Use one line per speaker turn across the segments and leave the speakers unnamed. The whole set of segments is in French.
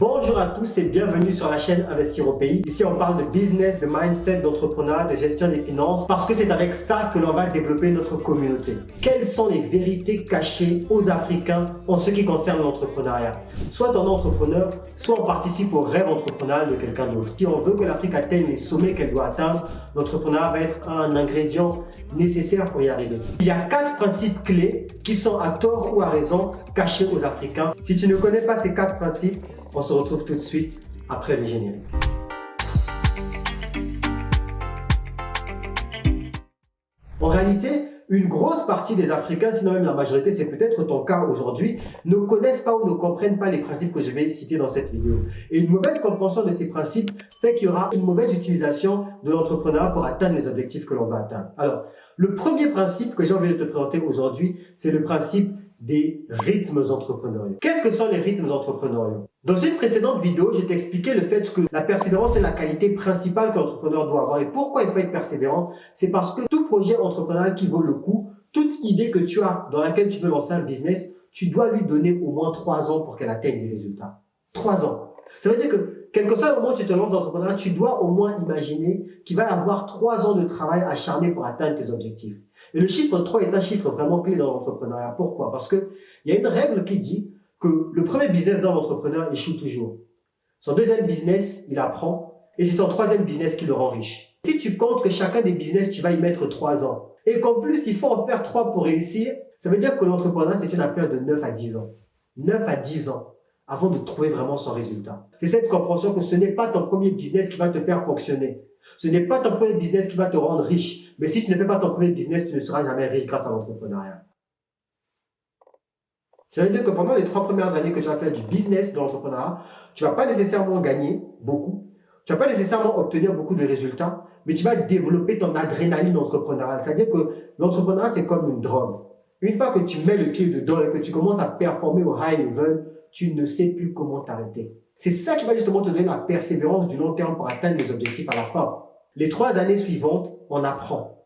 Bonjour à tous et bienvenue sur la chaîne Investir au pays. Ici on parle de business, de mindset, d'entrepreneuriat, de gestion des finances parce que c'est avec ça que l'on va développer notre communauté. Quelles sont les vérités cachées aux Africains en ce qui concerne l'entrepreneuriat? Soit on est entrepreneur, soit on participe au rêve entrepreneurial de quelqu'un d'autre. Si on veut que l'Afrique atteigne les sommets qu'elle doit atteindre, l'entrepreneuriat va être un ingrédient nécessaire pour y arriver. Il y a 4 principes clés qui sont à tort ou à raison cachés aux Africains. Si tu ne connais pas ces 4 principes, on se retrouve tout de suite après le générique. En réalité, une grosse partie des Africains, sinon même la majorité, c'est peut-être ton cas aujourd'hui, ne connaissent pas ou ne comprennent pas les principes que je vais citer dans cette vidéo. Et une mauvaise compréhension de ces principes fait qu'il y aura une mauvaise utilisation de l'entrepreneuriat pour atteindre les objectifs que l'on va atteindre. Alors, le premier principe que j'ai envie de te présenter aujourd'hui, c'est le principe des rythmes entrepreneuriaux. Qu'est-ce que sont les rythmes entrepreneuriaux? Dans une précédente vidéo, je t'ai expliqué le fait que la persévérance est la qualité principale que l'entrepreneur doit avoir. Et pourquoi il faut être persévérant? C'est parce que tout projet entrepreneurial qui vaut le coup, toute idée que tu as dans laquelle tu veux lancer un business, tu dois lui donner au moins 3 ans pour qu'elle atteigne des résultats. 3 ans. Ça veut dire que quel que soit le moment où tu te lances dans l'entrepreneuriat, tu dois au moins imaginer qu'il va y avoir 3 ans de travail acharné pour atteindre tes objectifs. Et le chiffre 3 est un chiffre vraiment clé dans l'entrepreneuriat. Pourquoi? Parce qu'il y a une règle qui dit que le premier business d'un entrepreneur échoue toujours. Son deuxième business, il apprend. Et c'est son troisième business qui le rend riche. Si tu comptes que chacun des business, tu vas y mettre 3 ans. Et qu'en plus, il faut en faire 3 pour réussir, ça veut dire que l'entrepreneuriat, c'est une affaire de 9 à 10 ans. 9 à 10 ans avant de trouver vraiment son résultat. C'est cette compréhension que ce n'est pas ton premier business qui va te faire fonctionner. Ce n'est pas ton premier business qui va te rendre riche. Mais si tu ne fais pas ton premier business, tu ne seras jamais riche grâce à l'entrepreneuriat. Ça veut dire que pendant les 3 premières années que tu vas faire du business, de l'entrepreneuriat, tu ne vas pas nécessairement gagner beaucoup. Tu ne vas pas nécessairement obtenir beaucoup de résultats, mais tu vas développer ton adrénaline entrepreneuriale. C'est-à-dire que l'entrepreneuriat, c'est comme une drogue. Une fois que tu mets le pied dedans et que tu commences à performer au high level, tu ne sais plus comment t'arrêter. C'est ça qui va justement te donner la persévérance du long terme pour atteindre les objectifs à la fin. Les 3 années suivantes, on apprend.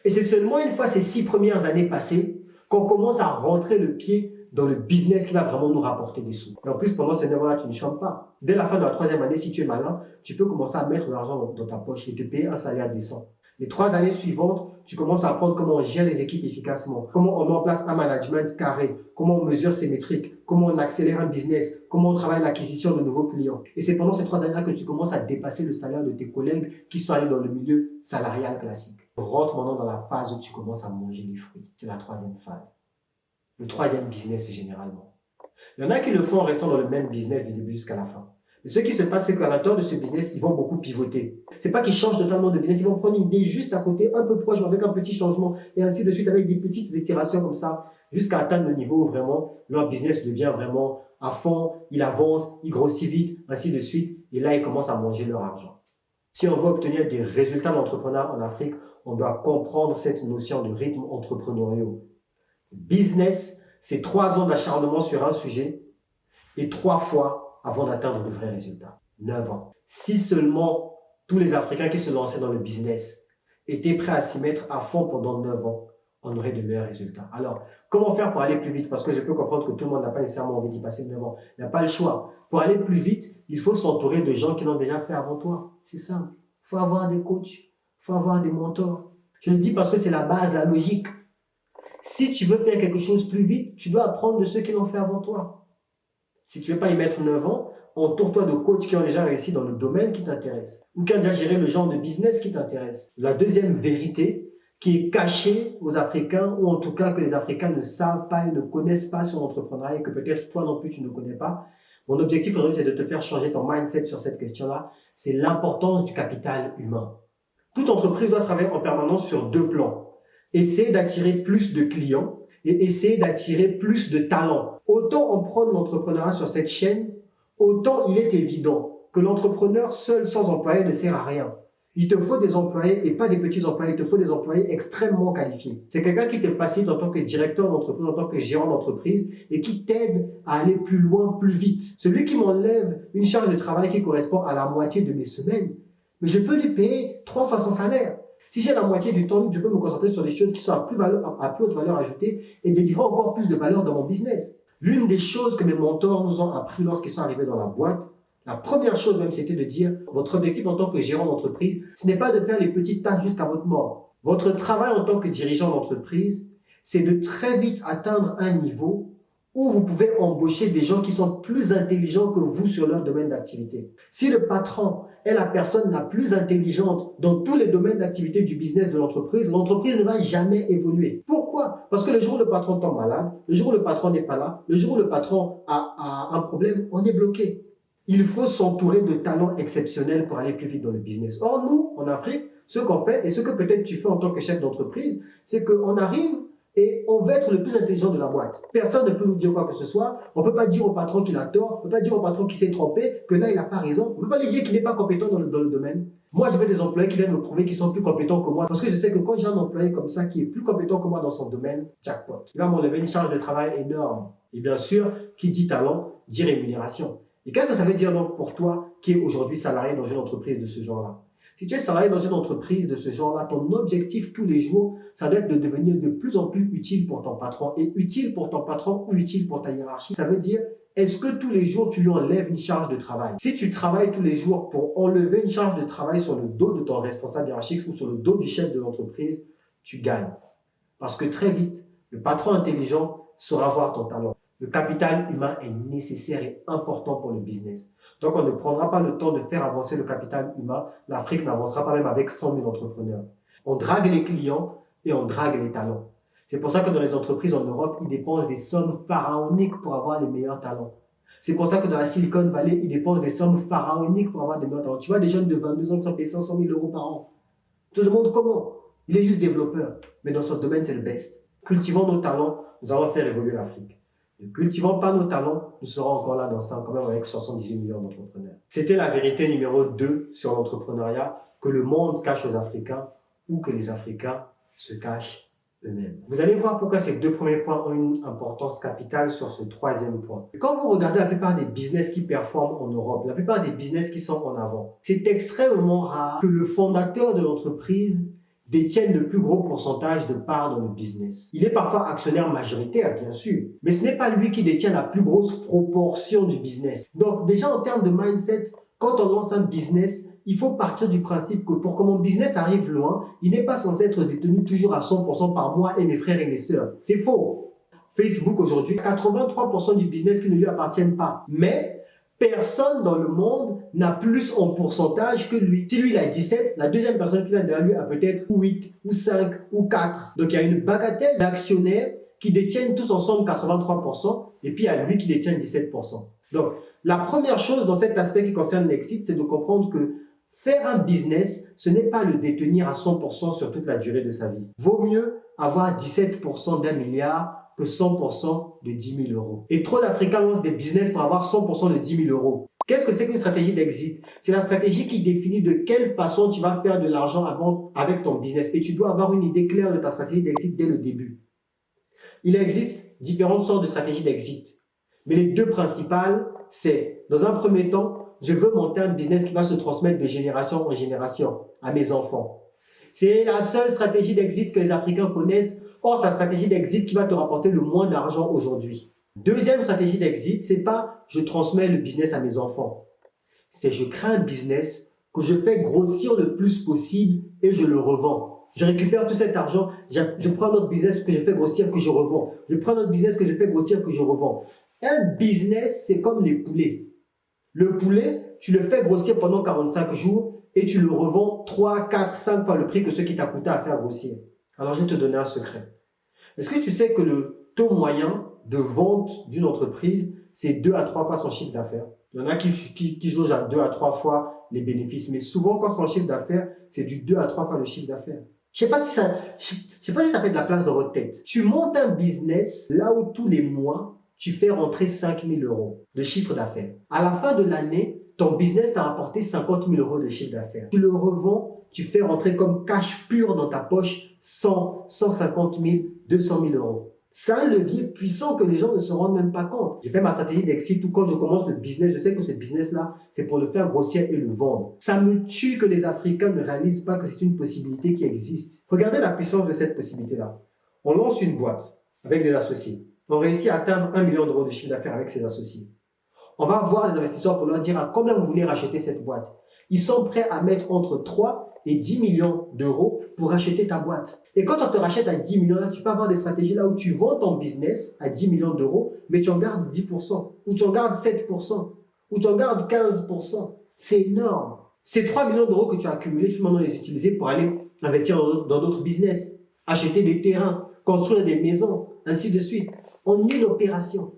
Et c'est seulement une fois ces 6 premières années passées qu'on commence à rentrer le pied dans le business qui va vraiment nous rapporter des sous. Et en plus, pendant ces 9 ans-là, tu ne chantes pas. Dès la fin de la 3e année, si tu es malin, tu peux commencer à mettre de l'argent dans ta poche et te payer un salaire décent. Les 3 années suivantes, tu commences à apprendre comment on gère les équipes efficacement, comment on met en place un management carré, comment on mesure ses métriques, comment on accélère un business, comment on travaille l'acquisition de nouveaux clients. Et c'est pendant ces 3 années-là que tu commences à dépasser le salaire de tes collègues qui sont allés dans le milieu salarial classique. Rentre maintenant dans la phase où tu commences à manger les fruits. C'est la 3e phase. Le 3e business généralement. Il y en a qui le font en restant dans le même business du début jusqu'à la fin. Mais ce qui se passe, c'est qu'à l'intérieur de ce business, ils vont beaucoup pivoter. C'est pas qu'ils changent totalement de business, ils vont prendre une idée juste à côté, un peu proche, mais avec un petit changement, et ainsi de suite, avec des petites itérations comme ça, jusqu'à atteindre le niveau où vraiment, leur business devient vraiment à fond, il avance, il grossit vite, ainsi de suite, et là, ils commencent à manger leur argent. Si on veut obtenir des résultats d'entrepreneur en Afrique, on doit comprendre cette notion de rythme entrepreneurial. Business, c'est 3 ans d'acharnement sur un sujet, et 3 fois avant d'atteindre de vrais résultats. 9 ans. Si seulement tous les Africains qui se lançaient dans le business étaient prêts à s'y mettre à fond pendant 9 ans, on aurait de meilleurs résultats. Alors, comment faire pour aller plus vite? Parce que je peux comprendre que tout le monde n'a pas nécessairement envie d'y passer 9 ans. Il n'y a pas le choix. Pour aller plus vite, il faut s'entourer de gens qui l'ont déjà fait avant toi. C'est simple. Il faut avoir des coachs. Il faut avoir des mentors. Je le dis parce que c'est la base, la logique. Si tu veux faire quelque chose plus vite, tu dois apprendre de ceux qui l'ont fait avant toi. Si tu ne veux pas y mettre 9 ans, entoure-toi de coachs qui ont déjà réussi dans le domaine qui t'intéresse ou qui ont déjà géré le genre de business qui t'intéresse. La deuxième vérité qui est cachée aux Africains, ou en tout cas que les Africains ne savent pas et ne connaissent pas sur l'entrepreneuriat et que peut-être toi non plus tu ne connais pas. Mon objectif aujourd'hui, c'est de te faire changer ton mindset sur cette question-là. C'est l'importance du capital humain. Toute entreprise doit travailler en permanence sur 2 plans. Essayer d'attirer plus de clients et essayer d'attirer plus de talents. Autant on prône l'entrepreneuriat sur cette chaîne, autant il est évident que l'entrepreneur seul sans employé ne sert à rien. Il te faut des employés et pas des petits employés, il te faut des employés extrêmement qualifiés. C'est quelqu'un qui te facilite en tant que directeur d'entreprise, en tant que gérant d'entreprise et qui t'aide à aller plus loin, plus vite. Celui qui m'enlève une charge de travail qui correspond à la moitié de mes semaines, mais je peux lui payer 3 fois son salaire. Si j'ai la moitié du temps, je peux me concentrer sur des choses qui sont à plus haute valeur ajoutée et délivrer encore plus de valeur dans mon business. L'une des choses que mes mentors nous ont appris lorsqu'ils sont arrivés dans la boîte, la première chose même, c'était de dire, votre objectif en tant que gérant d'entreprise, ce n'est pas de faire les petites tâches jusqu'à votre mort. Votre travail en tant que dirigeant d'entreprise, c'est de très vite atteindre un niveau où vous pouvez embaucher des gens qui sont plus intelligents que vous sur leur domaine d'activité. Si le patron est la personne la plus intelligente dans tous les domaines d'activité du business de l'entreprise, l'entreprise ne va jamais évoluer. Pourquoi? Parce que le jour où le patron tombe malade, le jour où le patron n'est pas là, le jour où le patron a un problème, on est bloqué. Il faut s'entourer de talents exceptionnels pour aller plus vite dans le business. Or, nous, en Afrique, ce qu'on fait, et ce que peut-être tu fais en tant que chef d'entreprise, c'est qu'on arrive et on veut être le plus intelligent de la boîte. Personne ne peut nous dire quoi que ce soit. On ne peut pas dire au patron qu'il a tort. On ne peut pas dire au patron qu'il s'est trompé, que là, il n'a pas raison. On ne peut pas lui dire qu'il n'est pas compétent dans le domaine. Moi, je veux des employés qui viennent me prouver qu'ils sont plus compétents que moi. Parce que je sais que quand j'ai un employé comme ça qui est plus compétent que moi dans son domaine, jackpot. Il va m'enlever une charge de travail énorme. Et bien sûr, qui dit talent, dit rémunération. Et qu'est-ce que ça veut dire donc pour toi qui es aujourd'hui salarié dans une entreprise de ce genre-là? Si tu es salarié dans une entreprise de ce genre-là, ton objectif tous les jours, ça doit être de devenir de plus en plus utile pour ton patron. Et utile pour ton patron ou utile pour ta hiérarchie, ça veut dire, est-ce que tous les jours, tu lui enlèves une charge de travail? Si tu travailles tous les jours pour enlever une charge de travail sur le dos de ton responsable hiérarchique ou sur le dos du chef de l'entreprise, tu gagnes. Parce que très vite, le patron intelligent saura voir ton talent. Le capital humain est nécessaire et important pour le business. Donc, on ne prendra pas le temps de faire avancer le capital humain. L'Afrique n'avancera pas même avec 100 000 entrepreneurs. On drague les clients et on drague les talents. C'est pour ça que dans les entreprises en Europe, ils dépensent des sommes pharaoniques pour avoir les meilleurs talents. C'est pour ça que dans la Silicon Valley, ils dépensent des sommes pharaoniques pour avoir des meilleurs talents. Tu vois des jeunes de 22 ans qui sont payés 500 000 euros par an. Tu te demandes comment? Il est juste développeur. Mais dans son domaine, c'est le best. Cultivons nos talents, nous allons faire évoluer l'Afrique. Ne cultivons pas nos talents, nous serons encore là dans 5 ans, même avec 78 millions d'entrepreneurs. C'était la vérité numéro 2 sur l'entrepreneuriat, que le monde cache aux Africains ou que les Africains se cachent eux-mêmes. Vous allez voir pourquoi ces 2 premiers points ont une importance capitale sur ce 3e point. Quand vous regardez la plupart des business qui performent en Europe, la plupart des business qui sont en avant, c'est extrêmement rare que le fondateur de l'entreprise détiennent le plus gros pourcentage de parts dans le business. Il est parfois actionnaire majoritaire, bien sûr, mais ce n'est pas lui qui détient la plus grosse proportion du business. Donc déjà en termes de mindset, quand on lance un business, il faut partir du principe que pour que mon business arrive loin, il n'est pas censé être détenu toujours à 100% par moi et mes frères et mes sœurs. C'est faux. Facebook aujourd'hui, 83% du business qui ne lui appartiennent pas. Mais personne dans le monde n'a plus en pourcentage que lui. Si lui, il a 17, la deuxième personne qui vient derrière lui a peut-être 8 ou 5 ou 4. Donc, il y a une bagatelle d'actionnaires qui détiennent tous ensemble 83% et puis il y a lui qui détient 17%. Donc, la première chose dans cet aspect qui concerne l'exit, c'est de comprendre que faire un business, ce n'est pas le détenir à 100% sur toute la durée de sa vie. Vaut mieux avoir 17% d'1 milliard que 100% de 10 000 euros. Et trop d'Africains lancent des business pour avoir 100% de 10 000 euros. Qu'est-ce que c'est qu'une stratégie d'exit? C'est la stratégie qui définit de quelle façon tu vas faire de l'argent avec ton business. Et tu dois avoir une idée claire de ta stratégie d'exit dès le début. Il existe différentes sortes de stratégies d'exit. Mais les 2 principales, c'est, dans un premier temps, je veux monter un business qui va se transmettre de génération en génération à mes enfants. C'est la seule stratégie d'exit que les Africains connaissent. Or, c'est la stratégie d'exit qui va te rapporter le moins d'argent aujourd'hui. Deuxième stratégie d'exit, c'est pas je transmets le business à mes enfants. C'est je crée un business que je fais grossir le plus possible et je le revends. Je récupère tout cet argent, je prends notre business que je fais grossir, que je revends. Je prends notre business que je fais grossir, que je revends. Un business, c'est comme les poulets. Le poulet, tu le fais grossir pendant 45 jours et tu le revends 3, 4, 5 fois le prix que ce qui t'a coûté à faire grossir. Alors, je vais te donner un secret. Est-ce que tu sais que le taux moyen de vente d'une entreprise, c'est 2 à 3 fois son chiffre d'affaires? Il y en a qui jaugent à 2 à 3 fois les bénéfices, mais souvent, quand son chiffre d'affaires, c'est du 2 à 3 fois le chiffre d'affaires. Je sais pas si ça fait de la place dans votre tête. Tu montes un business là où tous les mois, tu fais rentrer 5 000 euros de chiffre d'affaires. À la fin de l'année, ton business t'a rapporté 50 000 euros de chiffre d'affaires. Tu le revends, tu fais rentrer comme cash pur dans ta poche 100, 150 000, 200 000 euros. C'est un levier puissant que les gens ne se rendent même pas compte. J'ai fait ma stratégie d'exit où quand je commence le business, je sais que ce business-là, c'est pour le faire grossir et le vendre. Ça me tue que les Africains ne réalisent pas que c'est une possibilité qui existe. Regardez la puissance de cette possibilité-là. On lance une boîte avec des associés. ont réussi à atteindre 1 million d'euros de chiffre d'affaires avec ses associés. On va voir des investisseurs pour leur dire à combien vous voulez racheter cette boîte. Ils sont prêts à mettre entre 3 et 10 millions d'euros pour racheter ta boîte. Et quand on te rachète à 10 millions, là, tu peux avoir des stratégies là où tu vends ton business à 10 millions d'euros, mais tu en gardes 10%, ou tu en gardes 7%, ou tu en gardes 15%. C'est énorme. Ces 3 millions d'euros que tu as accumulés, tu peux maintenant les utiliser pour aller investir dans d'autres business, acheter des terrains, construire des maisons, ainsi de suite. En une opération.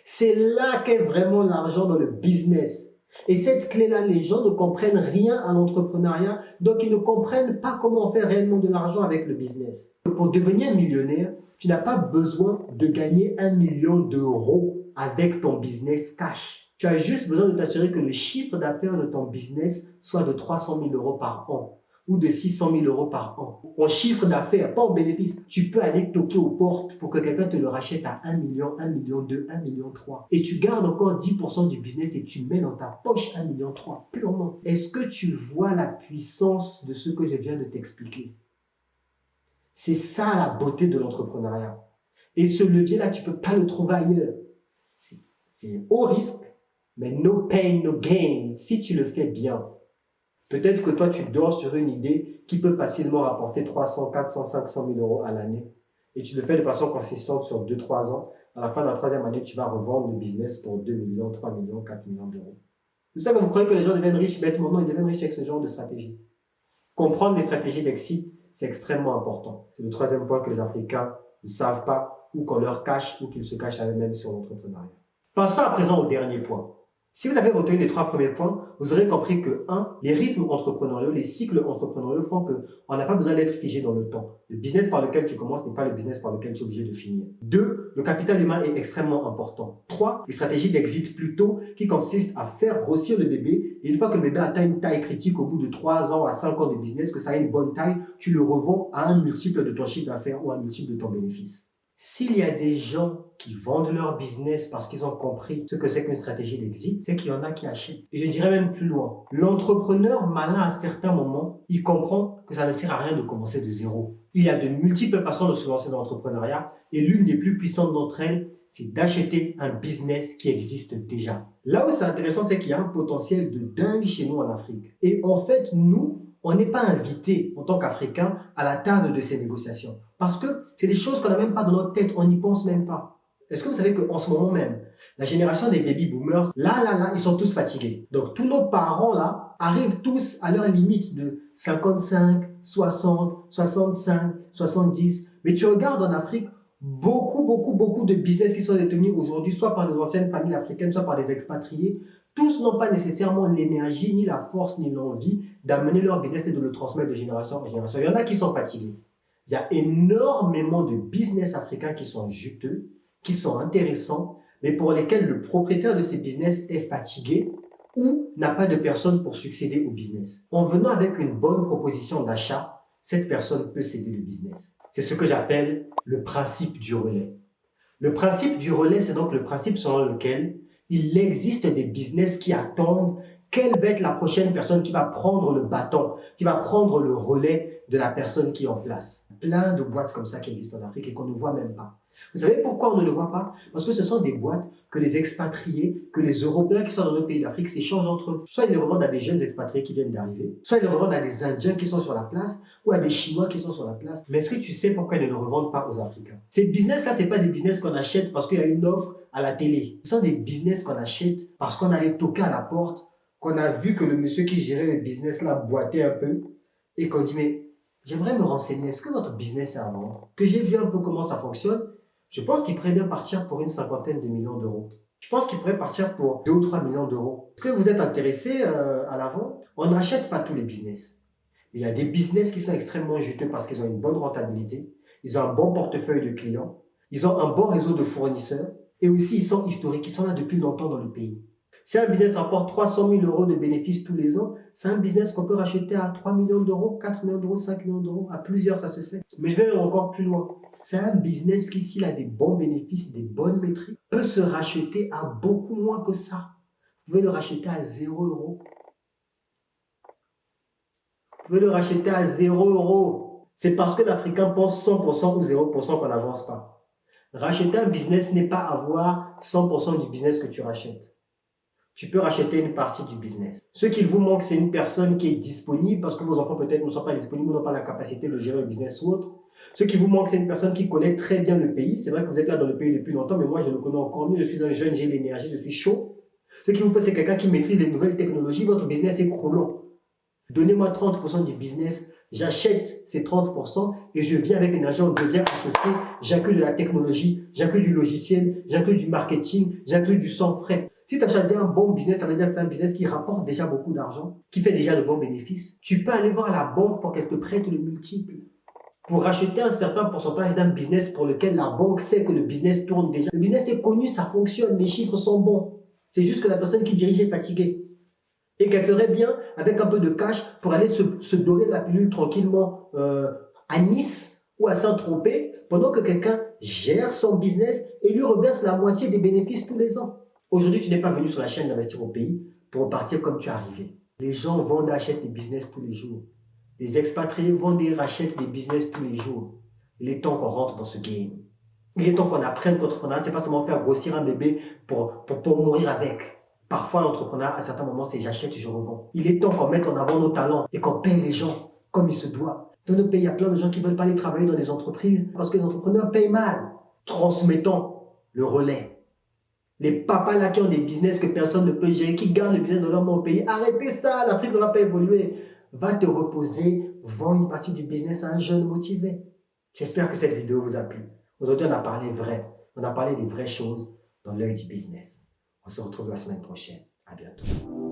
C'est là qu'est vraiment l'argent dans le business. Et cette clé-là, les gens ne comprennent rien à l'entrepreneuriat, donc ils ne comprennent pas comment on fait réellement de l'argent avec le business. Pour devenir millionnaire, tu n'as pas besoin de gagner 1 million d'euros avec ton business cash. Tu as juste besoin de t'assurer que le chiffre d'affaires de ton business soit de 300 000 euros par an ou de 600 000 euros par an. En chiffre d'affaires, pas en bénéfice. Tu peux aller toquer aux portes pour que quelqu'un te le rachète à 1 million, 1 million 2, 1 million 3. Et tu gardes encore 10% du business et tu mets dans ta poche 1 million 3, purement. Est-ce que tu vois la puissance de ce que je viens de t'expliquer? C'est ça la beauté de l'entrepreneuriat. Et ce levier-là, tu ne peux pas le trouver ailleurs. C'est haut risque, mais no pain, no gain, si tu le fais bien. Peut-être que toi, tu dors sur une idée qui peut facilement rapporter 300, 400, 500 000 euros à l'année. Et tu le fais de façon consistante sur 2-3 ans. À la fin de la troisième année, tu vas revendre le business pour 2 millions, 3 millions, 4 millions d'euros. C'est ça que vous croyez que les gens deviennent riches bêtement. Non, ils deviennent riches avec ce genre de stratégie. Comprendre les stratégies d'exit, c'est extrêmement important. C'est le troisième point que les Africains ne savent pas ou qu'on leur cache ou qu'ils se cachent à eux-mêmes sur l'entrepreneuriat. Passons à présent au dernier point. Si vous avez retenu les 3 premiers points, vous aurez compris que 1. Les rythmes entrepreneuriaux, les cycles entrepreneuriaux font qu'on n'a pas besoin d'être figé dans le temps. Le business par lequel tu commences n'est pas le business par lequel tu es obligé de finir. 2. Le capital humain est extrêmement important. 3. Les stratégies d'exit plutôt qui consistent à faire grossir le bébé et une fois que le bébé atteint une taille critique au bout de 3 ans à 5 ans de business, que ça a une bonne taille, tu le revends à un multiple de ton chiffre d'affaires ou un multiple de ton bénéfice. S'il y a des gens qui vendent leur business parce qu'ils ont compris ce que c'est qu'une stratégie d'exit, c'est qu'il y en a qui achètent. Et je dirais même plus loin. L'entrepreneur malin à certains moments, il comprend que ça ne sert à rien de commencer de zéro. Il y a de multiples façons de se lancer dans l'entrepreneuriat et l'une des plus puissantes d'entre elles, c'est d'acheter un business qui existe déjà. Là où c'est intéressant, c'est qu'il y a un potentiel de dingue chez nous en Afrique. Et en fait, nous, on n'est pas invité en tant qu'Africains à la table de ces négociations. Parce que c'est des choses qu'on n'a même pas dans notre tête, on n'y pense même pas. Est-ce que vous savez qu'en ce moment même, la génération des baby boomers, là, ils sont tous fatigués. Donc tous nos parents là arrivent tous à leur limite de 55, 60, 65, 70. Mais tu regardes en Afrique, beaucoup de business qui sont détenus aujourd'hui, soit par des anciennes familles africaines, soit par des expatriés. Tous n'ont pas nécessairement l'énergie, ni la force, ni l'envie d'amener leur business et de le transmettre de génération en génération. Il y en a qui sont fatigués. Il y a énormément de business africains qui sont juteux, qui sont intéressants, mais pour lesquels le propriétaire de ces business est fatigué ou n'a pas de personne pour succéder au business. En venant avec une bonne proposition d'achat, cette personne peut céder le business. C'est ce que j'appelle le principe du relais. Le principe du relais, c'est donc le principe selon lequel il existe des business qui attendent quelle va être la prochaine personne qui va prendre le bâton, qui va prendre le relais de la personne qui est en place. Plein de boîtes comme ça qui existent en Afrique et qu'on ne voit même pas. Vous savez pourquoi on ne le voit pas? Parce que ce sont des boîtes que les expatriés, que les Européens qui sont dans nos pays d'Afrique s'échangent entre eux. Soit ils les revendent à des jeunes expatriés qui viennent d'arriver, soit ils les revendent à des Indiens qui sont sur la place, ou à des Chinois qui sont sur la place. Mais est-ce que tu sais pourquoi ils ne le revendent pas aux Africains? Ces business-là, ce n'est pas des business qu'on achète parce qu'il y a une offre à la télé. Ce sont des business qu'on achète parce qu'on allait toquer à la porte, qu'on a vu que le monsieur qui gérait le business là boitait un peu, et qu'on dit, mais j'aimerais me renseigner, est-ce que votre business est à vendre? Que j'ai vu un peu comment ça fonctionne. Je pense qu'il pourrait bien partir pour une 50aine de millions d'euros. Je pense qu'il pourrait partir pour 2 ou 3 millions d'euros. Est-ce que vous êtes intéressé à la vente? On ne rachète pas tous les business. Il y a des business qui sont extrêmement juteux parce qu'ils ont une bonne rentabilité, ils ont un bon portefeuille de clients, ils ont un bon réseau de fournisseurs et aussi ils sont historiques, ils sont là depuis longtemps dans le pays. Si un business rapporte 300 000 euros de bénéfices tous les ans, c'est un business qu'on peut racheter à 3 millions d'euros, 4 millions d'euros, 5 millions d'euros, à plusieurs ça se fait. Mais je vais même encore plus loin. C'est un business qui, s'il a des bons bénéfices, des bonnes métriques, peut se racheter à beaucoup moins que ça. Vous pouvez le racheter à 0 euros. Vous pouvez le racheter à 0 euros. C'est parce que l'Africain pense 100% ou 0% qu'on n'avance pas. Racheter un business n'est pas avoir 100% du business que tu rachètes. Tu peux racheter une partie du business. Ce qu'il vous manque, c'est une personne qui est disponible parce que vos enfants peut-être ne sont pas disponibles ou n'ont pas la capacité de gérer le business ou autre. Ce qui vous manque, c'est une personne qui connaît très bien le pays. C'est vrai que vous êtes là dans le pays depuis longtemps, mais moi, je le connais encore mieux. Je suis un jeune, j'ai l'énergie, je suis chaud. Ce qu'il vous faut, c'est quelqu'un qui maîtrise les nouvelles technologies. Votre business est croulant. Donnez-moi 30% du business. J'achète ces 30% et je viens avec l'énergie, on devient associé. J'inclus de la technologie, j'inclus du logiciel, j'inclus du marketing, j'inclus du sans frais. Si tu as choisi un bon business, ça veut dire que c'est un business qui rapporte déjà beaucoup d'argent, qui fait déjà de bons bénéfices. Tu peux aller voir la banque pour qu'elle te prête le multiple. Pour racheter un certain pourcentage d'un business pour lequel la banque sait que le business tourne déjà. Le business est connu, ça fonctionne, les chiffres sont bons. C'est juste que la personne qui dirige est fatiguée. Et qu'elle ferait bien avec un peu de cash pour aller se dorer la pilule tranquillement à Nice ou à Saint-Tropez pendant que quelqu'un gère son business et lui reverse la moitié des bénéfices tous les ans. Aujourd'hui, tu n'es pas venu sur la chaîne d'Investir au pays pour repartir comme tu es arrivé. Les gens vendent et achètent des business tous les jours. Les expatriés vendent et rachètent des business tous les jours. Il est temps qu'on rentre dans ce game. Il est temps qu'on apprenne qu'entrepreneuriat, ce n'est pas seulement faire grossir un bébé pour mourir avec. Parfois, l'entrepreneuriat, à certains moments, c'est j'achète et je revends. Il est temps qu'on mette en avant nos talents et qu'on paye les gens comme il se doit. Dans nos pays, il y a plein de gens qui ne veulent pas aller travailler dans des entreprises parce que les entrepreneurs payent mal. Transmettons le relais. Les papas là qui ont des business que personne ne peut gérer, qui gardent le business de leur main au pays, arrêtez ça, l'Afrique ne va pas évoluer. Va te reposer, vends une partie du business à un jeune motivé. J'espère que cette vidéo vous a plu. Aujourd'hui, on a parlé vrai. On a parlé des vraies choses dans l'œil du business. On se retrouve la semaine prochaine. À bientôt.